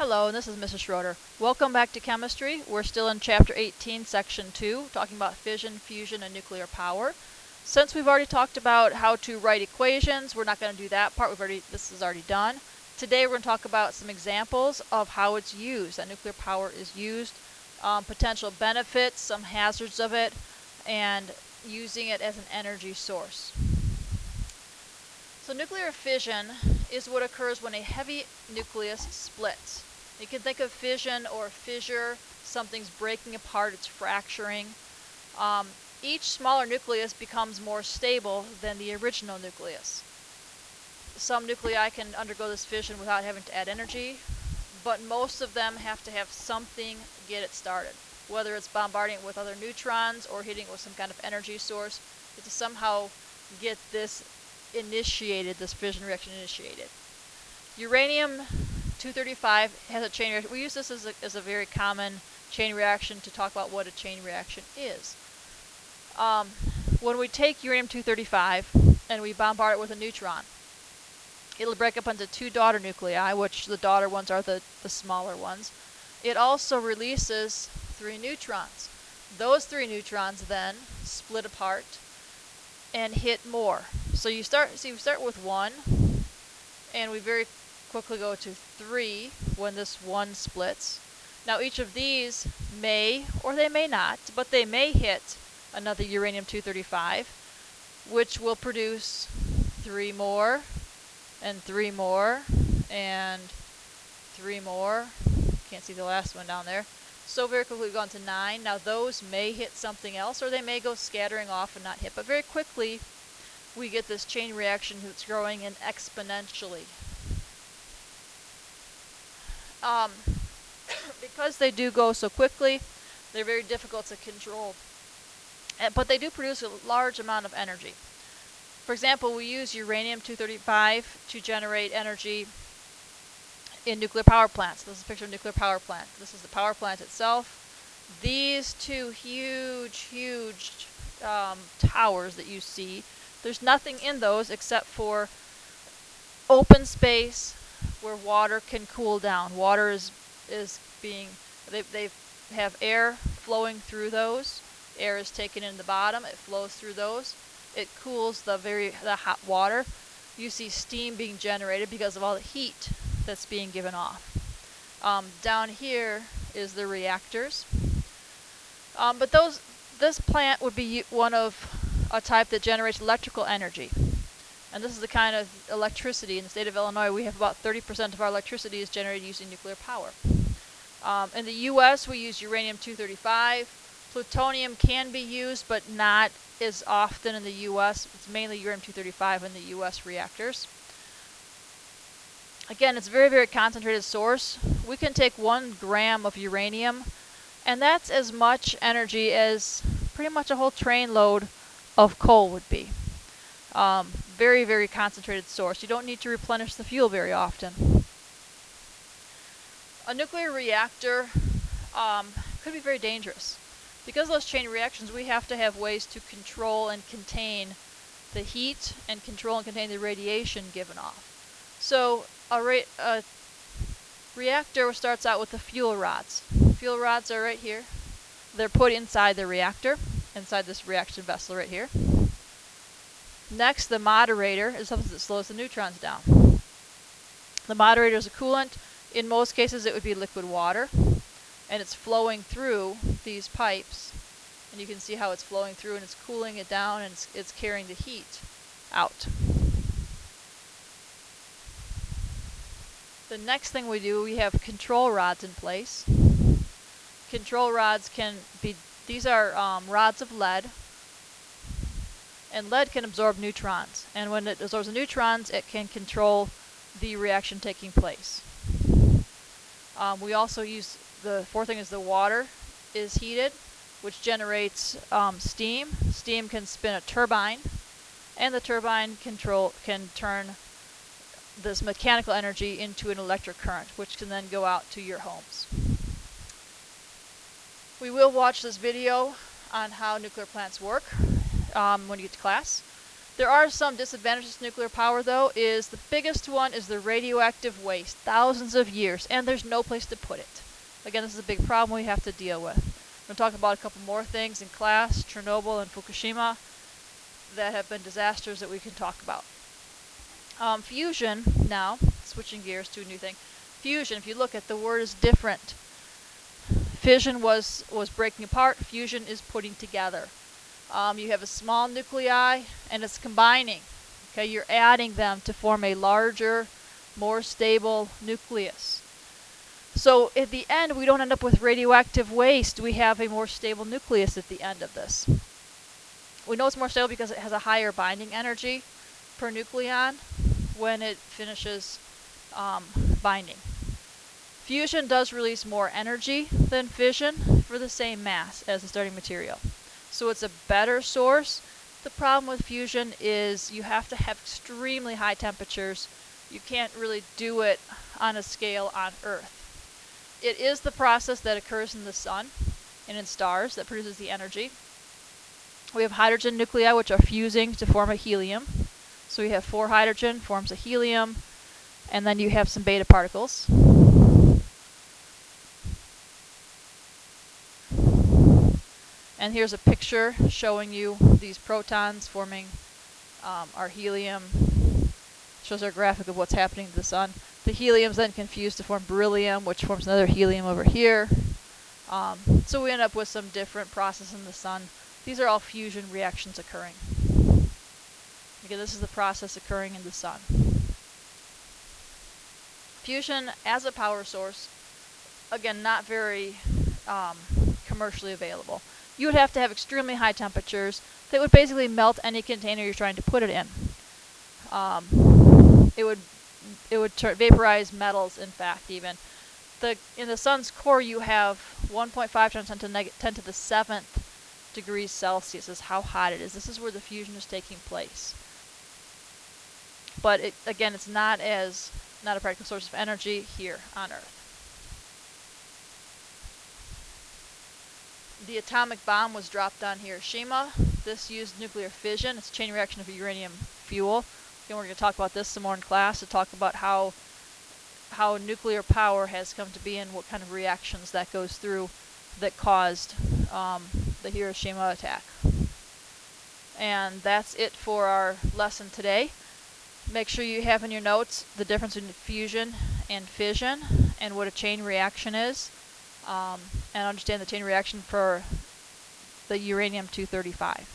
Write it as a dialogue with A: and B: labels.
A: Hello, this is Mrs. Schroeder. Welcome back to chemistry. We're still in chapter 18, section 2, talking about fission, fusion, and nuclear power. Since we've already talked about how to write equations, we're not going to do that part. This is already done. Today we're going to talk about some examples of how it's used, that nuclear power is used, potential benefits, some hazards of it, and using it as an energy source. So nuclear fission is what occurs when a heavy nucleus splits. You can think of fission or fissure, something's breaking apart, it's fracturing. Each smaller nucleus becomes more stable than the original nucleus. Some nuclei can undergo this fission without having to add energy, but most of them have to have something to get it started. Whether it's bombarding it with other neutrons or hitting it with some kind of energy source, to somehow get this initiated, this fission reaction initiated. Uranium-235 has a chain reaction. We use this as a very common chain reaction to talk about what a chain reaction is. When we take uranium-235 and we bombard it with a neutron, it'll break up into two daughter nuclei, which the daughter ones are the smaller ones. It also releases 3 neutrons. Those 3 neutrons then split apart and hit more. So we start with 1, and we very quickly go to 3 when this 1 splits. Now each of these may, or they may not, but they may hit another uranium-235, which will produce 3 more, and 3 more, and 3 more. Can't see the last one down there. So very quickly we've gone to 9. Now those may hit something else, or they may go scattering off and not hit. But very quickly we get this chain reaction that's growing in exponentially. Because they do go so quickly, they're very difficult to control. But they do produce a large amount of energy. For example, we use uranium-235 to generate energy in nuclear power plants. This is a picture of a nuclear power plant. This is the power plant itself. These 2 huge towers that you see, there's nothing in those except for open space where water can cool down. Water is being, they have air flowing through those. Air is taken in the bottom, it flows through those. It cools the hot water. You see steam being generated because of all the heat that's being given off. Down here is the reactors. But this plant would be one of a type that generates electrical energy. And this is the kind of electricity in the state of Illinois. We have about 30% of our electricity is generated using nuclear power. In the U.S. we use uranium-235. Plutonium can be used, but not as often in the U.S. It's mainly uranium-235 in the U.S. reactors. Again, it's a very, very concentrated source. We can take 1 gram of uranium, and that's as much energy as pretty much a whole train load of coal would be. Very, very concentrated source. You don't need to replenish the fuel very often. A nuclear reactor could be very dangerous. Because of those chain reactions, we have to have ways to control and contain the heat and control and contain the radiation given off. So a reactor starts out with the fuel rods. Fuel rods are right here. They're put inside the reactor, inside this reaction vessel right here. Next, the moderator is something that slows the neutrons down. The moderator is a coolant. In most cases it would be liquid water, and it's flowing through these pipes, and you can see how it's flowing through, and it's cooling it down, and it's carrying the heat out. The next thing we do, we have control rods in place. Control rods can be, these are rods of lead, and lead can absorb neutrons, and when it absorbs the neutrons it can control the reaction taking place. We also use, the 4th thing is the water is heated, which generates steam. Steam can spin a turbine, and the turbine can turn this mechanical energy into an electric current, which can then go out to your homes. We will watch this video on how nuclear plants work when you get to class. There are some disadvantages to nuclear power, though. The biggest one is the radioactive waste, thousands of years, and there's no place to put it. Again, this is a big problem we have to deal with. I'm going to talk about a couple more things in class, Chernobyl and Fukushima, that have been disasters that we can talk about. Fusion, now, switching gears to a new thing. Fusion, if you look at the word, is different. Fission was breaking apart. Fusion is putting together. You have a small nuclei, and it's combining. Okay, you're adding them to form a larger, more stable nucleus. So at the end, we don't end up with radioactive waste. We have a more stable nucleus at the end of this. We know it's more stable because it has a higher binding energy per nucleon when it finishes binding. Fusion does release more energy than fission for the same mass as the starting material. So it's a better source. The problem with fusion is you have to have extremely high temperatures. You can't really do it on a scale on Earth. It is the process that occurs in the sun and in stars that produces the energy. We have hydrogen nuclei, which are fusing to form a helium. So we have 4 hydrogen, forms a helium, and then you have some beta particles. And here's a picture showing you these protons forming our helium. Shows our graphic of what's happening to the sun. The helium's then confused to form beryllium, which forms another helium over here. So we end up with some different processes in the sun. These are all fusion reactions occurring. Again, this is the process occurring in the sun. Fusion as a power source, again, not very commercially available. You would have to have extremely high temperatures that would basically melt any container you're trying to put it in. It would vaporize metals, in fact, even. In the sun's core, you have 1.5 times 10 to the 7th degrees Celsius is how hot it is. This is where the fusion is taking place. But again, it's not a practical source of energy here on Earth. The atomic bomb was dropped on Hiroshima. This used nuclear fission. It's a chain reaction of uranium fuel. Again, we're going to talk about this some more in class, to talk about how nuclear power has come to be and what kind of reactions that goes through that caused the Hiroshima attack. And that's it for our lesson today. Make sure you have in your notes the difference between fusion and fission and what a chain reaction is, and understand the chain reaction for the uranium-235.